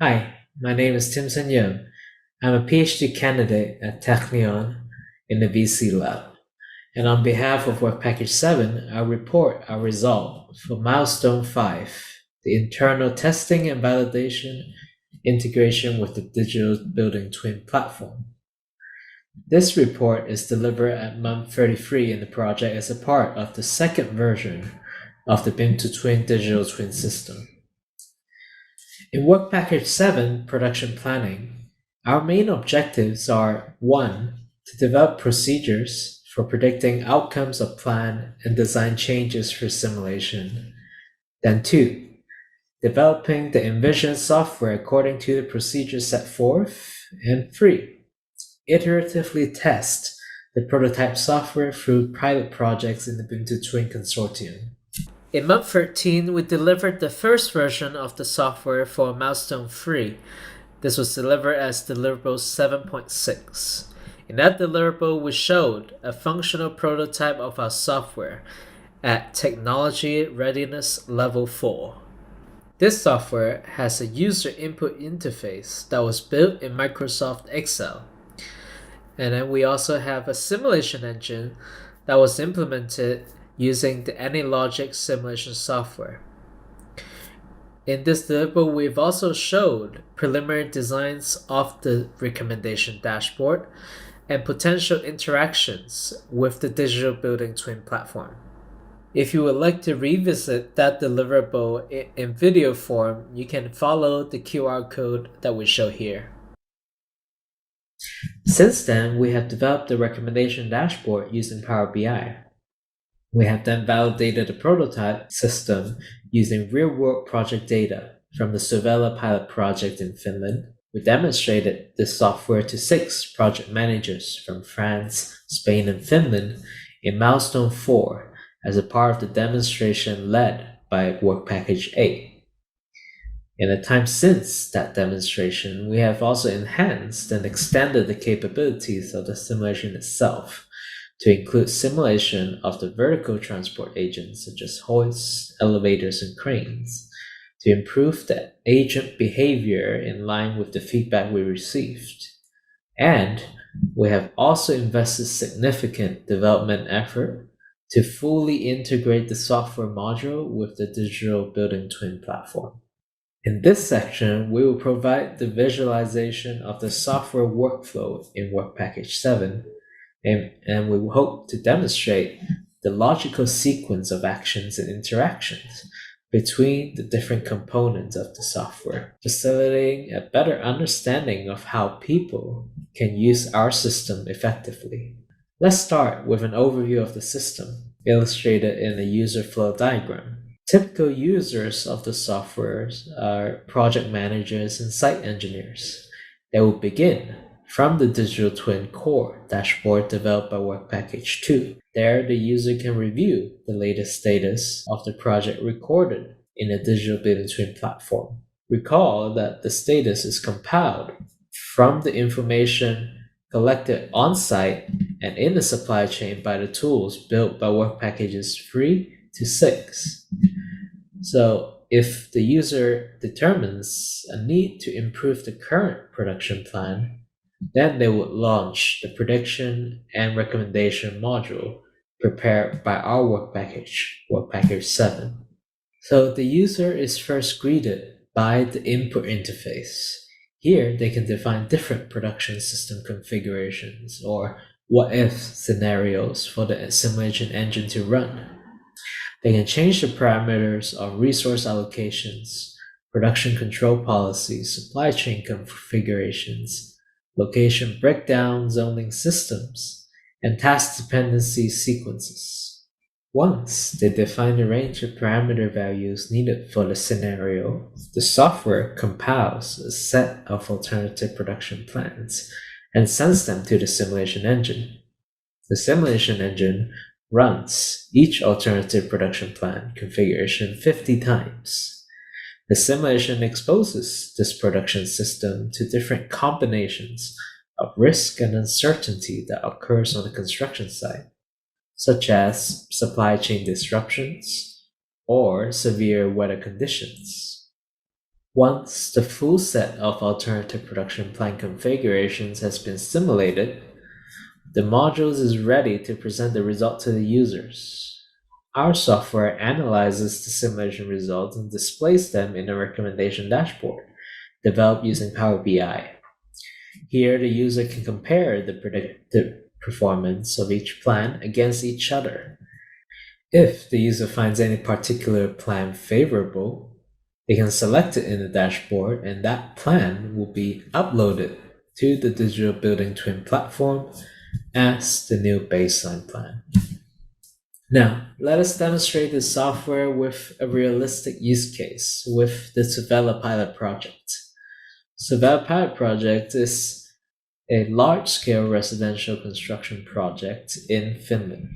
Hi, my name is Timson Yeung. I'm a PhD candidate at Technion in the VC lab. And on behalf of Work Package 7, I'll report our result for Milestone 5, the internal testing and validation integration with the digital building twin platform. This report is delivered at month 33 in the project as a part of the second version of the BIM2Twin digital twin system. In Work Package 7, Production Planning, our main objectives are 1. To develop procedures for predicting outcomes of plan and design changes for simulation. Then 2. Developing the envisioned software according to the procedures set forth. And 3. Iteratively test the prototype software through pilot projects in the BIM2Twin consortium. In month 13, we delivered the first version of the software for Milestone 3. This was delivered as deliverable 7.6. In that deliverable, we showed a functional prototype of our software at Technology Readiness Level 4. This software has a user input interface that was built in Microsoft Excel. And then we also have a simulation engine that was implemented using the AnyLogic simulation software. In this deliverable, we've also showed preliminary designs of the recommendation dashboard and potential interactions with the digital building twin platform. If you would like to revisit that deliverable in video form, you can follow the QR code that we show here. Since then, we have developed the recommendation dashboard using Power BI. We have then validated the prototype system using real-world project data from the Suvela pilot project in Finland. We demonstrated this software to 6 project managers from France, Spain, and Finland in Milestone 4 as a part of the demonstration led by Work Package 8. In the time since that demonstration, we have also enhanced and extended the capabilities of the simulation itself to include simulation of the vertical transport agents such as hoists, elevators, and cranes, to improve the agent behavior in line with the feedback we received. And we have also invested significant development effort to fully integrate the software module with the digital building twin platform. In this section, we will provide the visualization of the software workflow in Work Package 7, and we hope to demonstrate the logical sequence of actions and interactions between the different components of the software, facilitating a better understanding of how people can use our system effectively. Let's start with an overview of the system, illustrated in a user flow diagram. Typical users of the software are project managers and site engineers. They will begin from the digital twin core dashboard developed by Work Package 2. There, the user can review the latest status of the project recorded in the digital building twin platform. Recall that the status is compiled from the information collected on-site and in the supply chain by the tools built by Work Packages 3 to 6. So, if the user determines a need to improve the current production plan, then they would launch the prediction and recommendation module prepared by our Work Package 7. So the user is first greeted by the input interface. Here, they can define different production system configurations or what-if scenarios for the simulation engine to run. They can change the parameters of resource allocations, production control policies, supply chain configurations, location breakdown zoning systems, and task dependency sequences. Once they define the range of parameter values needed for the scenario, the software compiles a set of alternative production plans and sends them to the simulation engine. The simulation engine runs each alternative production plan configuration 50 times. The simulation exposes this production system to different combinations of risk and uncertainty that occurs on the construction site, such as supply chain disruptions or severe weather conditions. Once the full set of alternative production plan configurations has been simulated, the module is ready to present the result to the users. Our software analyzes the simulation results and displays them in a recommendation dashboard developed using Power BI. Here, the user can compare the predicted performance of each plan against each other. If the user finds any particular plan favorable, they can select it in the dashboard, and that plan will be uploaded to the digital building twin platform as the new baseline plan. Now, let us demonstrate this software with a realistic use case with the Savella pilot project. Savella pilot project is a large-scale residential construction project in Finland.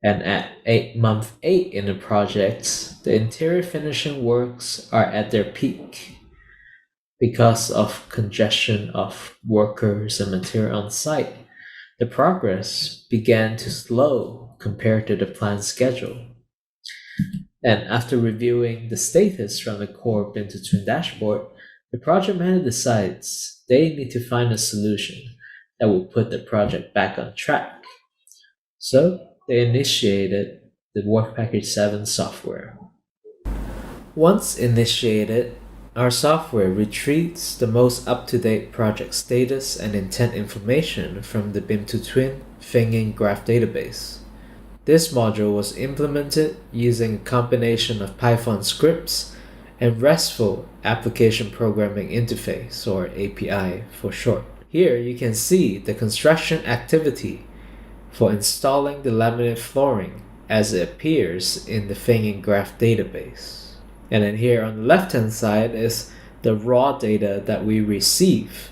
And at month 8 in the project, the interior finishing works are at their peak. Because of congestion of workers and material on site, the progress began to slow compared to the planned schedule. And after reviewing the status from the core Bintu Twin dashboard, the project manager decides they need to find a solution that will put the project back on track. So they initiated the Work Package 7 software. Once initiated, our software retrieves the most up-to-date project status and intent information from the BIM2 Twin Thinking Graph database. This module was implemented using a combination of Python scripts and RESTful Application Programming Interface, or API for short. Here you can see the construction activity for installing the laminate flooring as it appears in the Thinking Graph database. And then here on the left-hand side is the raw data that we receive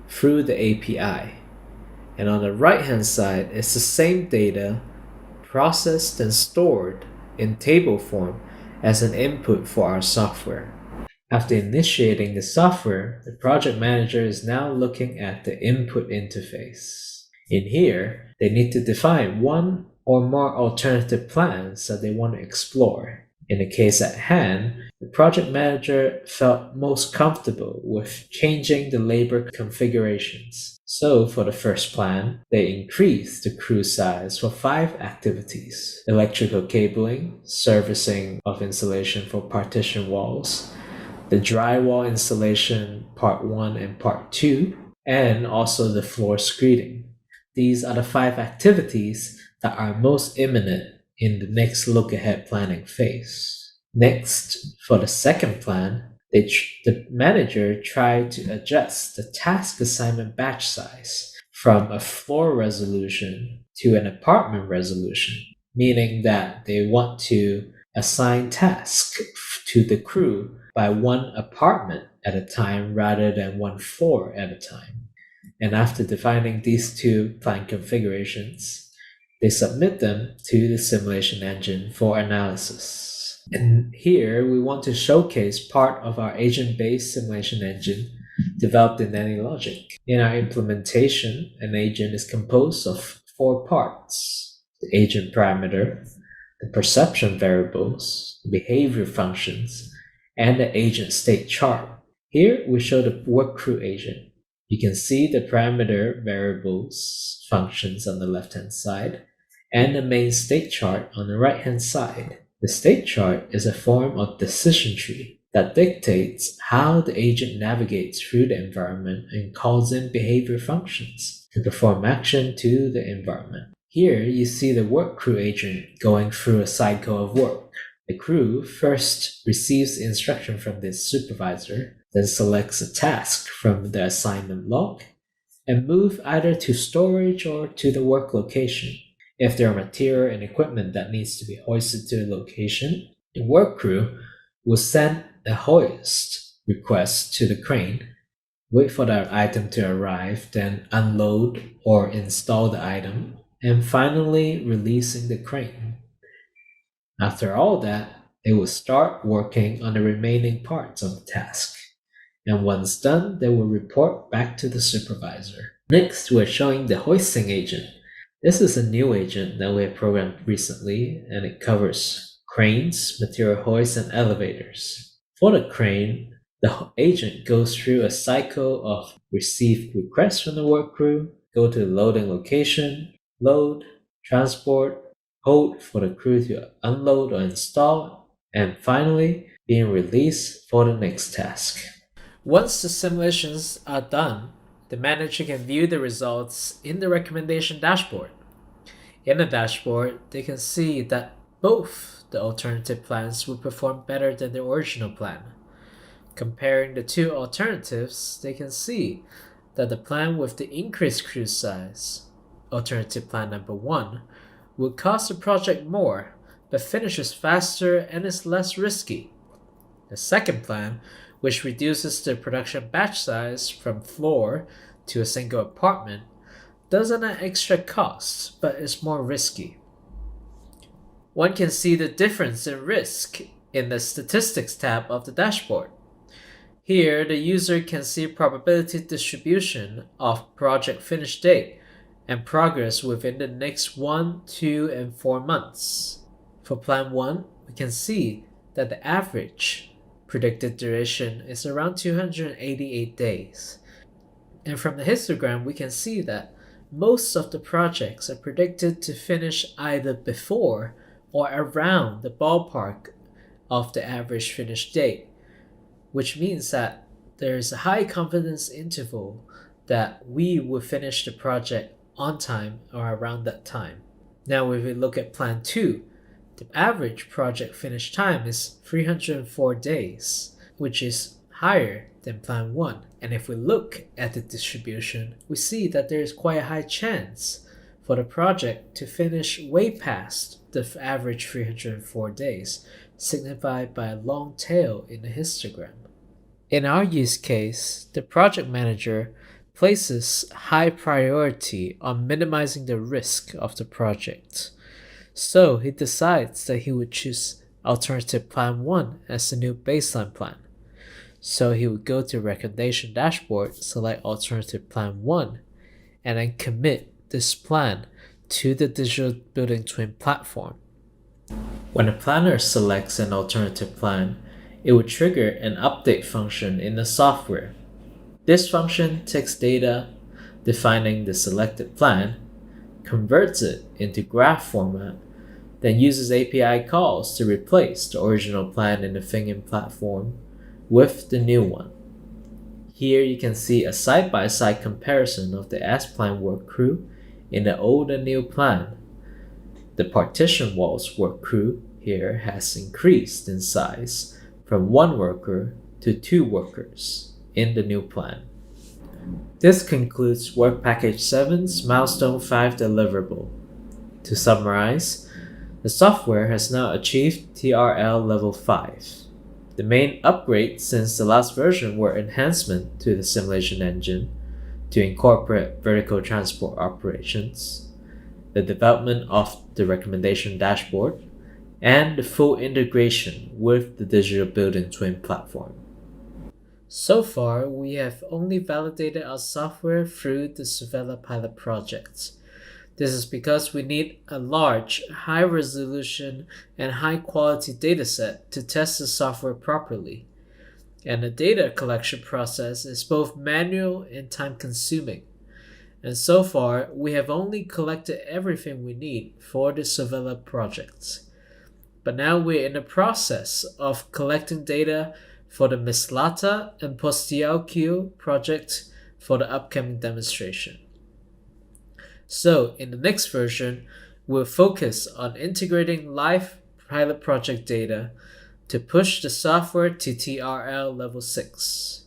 through the API. And on the right-hand side is the same data processed and stored in table form as an input for our software. After initiating the software, the project manager is now looking at the input interface. In here, they need to define one or more alternative plans that they want to explore. In the case at hand, the project manager felt most comfortable with changing the labor configurations. So for the first plan, they increased the crew size for 5 activities: electrical cabling, servicing of insulation for partition walls, the drywall installation part 1 and part 2, and also the floor screeding. These are the 5 activities that are most imminent in the next look-ahead planning phase. Next, for the second plan, the manager tried to adjust the task assignment batch size from a floor resolution to an apartment resolution, meaning that they want to assign tasks to the crew by one apartment at a time rather than one floor at a time. And after defining these 2 plan configurations, they submit them to the simulation engine for analysis. And here we want to showcase part of our agent-based simulation engine developed in AnyLogic. In our implementation, an agent is composed of 4 parts: the agent parameter, the perception variables, the behavior functions, and the agent state chart. Here we show the work crew agent. You can see the parameter variables functions on the left-hand side and the main state chart on the right-hand side. The state chart is a form of decision tree that dictates how the agent navigates through the environment and calls in behavior functions to perform action to the environment. Here you see the work crew agent going through a cycle of work. The crew first receives instruction from the supervisor, then selects a task from the assignment log, and move either to storage or to the work location. If there are material and equipment that needs to be hoisted to the location, the work crew will send a hoist request to the crane, wait for the item to arrive, then unload or install the item, and finally releasing the crane. After all that, they will start working on the remaining parts of the task. And once done, they will report back to the supervisor. Next, we're showing the hoisting agent. This is a new agent that we have programmed recently, and it covers cranes, material hoists, and elevators. For the crane, The agent goes through a cycle of receive requests from the work crew, go to the loading location, load, transport, hold for the crew to unload or install, and finally being released for the next task. Once the simulations are done, the manager can view the results in the recommendation dashboard. In the dashboard, they can see that both the alternative plans will perform better than the original plan. Comparing the two alternatives, they can see that the plan with the increased crew size, alternative plan number 1, will cost the project more, but finishes faster and is less risky. The second plan, which reduces the production batch size from floor to a single apartment, doesn't add extra costs, but is more risky. One can see the difference in risk in the Statistics tab of the dashboard. Here, the user can see probability distribution of project finish date and progress within the next 1, 2, and 4 months. For Plan 1, we can see that the average predicted duration is around 288 days. And from the histogram, we can see that most of the projects are predicted to finish either before or around the ballpark of the average finish date, which means that there is a high confidence interval that we will finish the project on time or around that time. Now, if we look at Plan 2, the average project finish time is 304 days, which is higher than Plan 1. And if we look at the distribution, we see that there is quite a high chance for the project to finish way past the average 304 days, signified by a long tail in the histogram. In our use case, the project manager places high priority on minimizing the risk of the project. So he decides that he would choose alternative plan 1 as the new baseline plan. So he would go to recommendation dashboard, select alternative plan 1, and then commit this plan to the digital building twin platform. When a planner selects an alternative plan, it would trigger an update function in the software. This function takes data defining the selected plan, converts it into graph format, then uses API calls to replace the original plan in the Fingin platform with the new one. Here you can see a side-by-side comparison of the as-planned work crew in the old and new plan. The partition walls work crew here has increased in size from 1 worker to 2 workers in the new plan. This concludes Work Package 7's Milestone 5 deliverable. To summarize, the software has now achieved TRL Level 5. The main upgrades since the last version were enhancement to the simulation engine to incorporate vertical transport operations, the development of the recommendation dashboard, and the full integration with the digital building twin platform. So far, we have only validated our software through the Savella pilot project. This is because we need a large, high-resolution, and high-quality dataset to test the software properly. And the data collection process is both manual and time-consuming. And so far, we have only collected everything we need for the Savella project. But now we're in the process of collecting data for the Mislata and Postialquio project for the upcoming demonstration. So in the next version, we'll focus on integrating live pilot project data to push the software to TRL Level 6.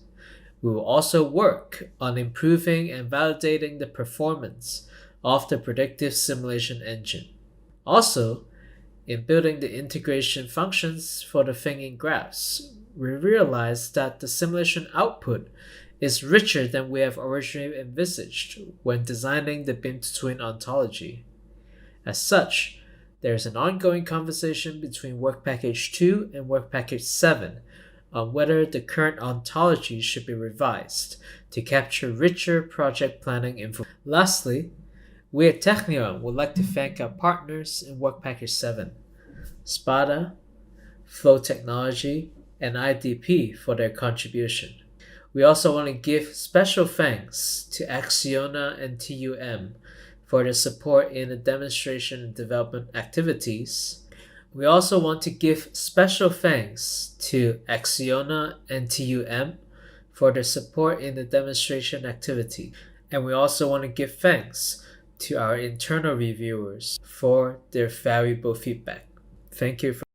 We will also work on improving and validating the performance of the predictive simulation engine. Also, in building the integration functions for the Fingin graphs, we realized that the simulation output is richer than we have originally envisaged when designing the BIM-to-Twin ontology. As such, there is an ongoing conversation between Work Package 2 and Work Package 7 on whether the current ontology should be revised to capture richer project planning info. Lastly, we at Technion would like to thank our partners in Work Package 7, SPADA, Flow Technology, and IDP for their contribution. We also want to give special thanks to ACCIONA and TUM for their support in the demonstration and development activities. We also want to give special thanks to ACCIONA and TUM for their support in the demonstration activity. And we also want to give thanks to our internal reviewers for their valuable feedback. Thank you for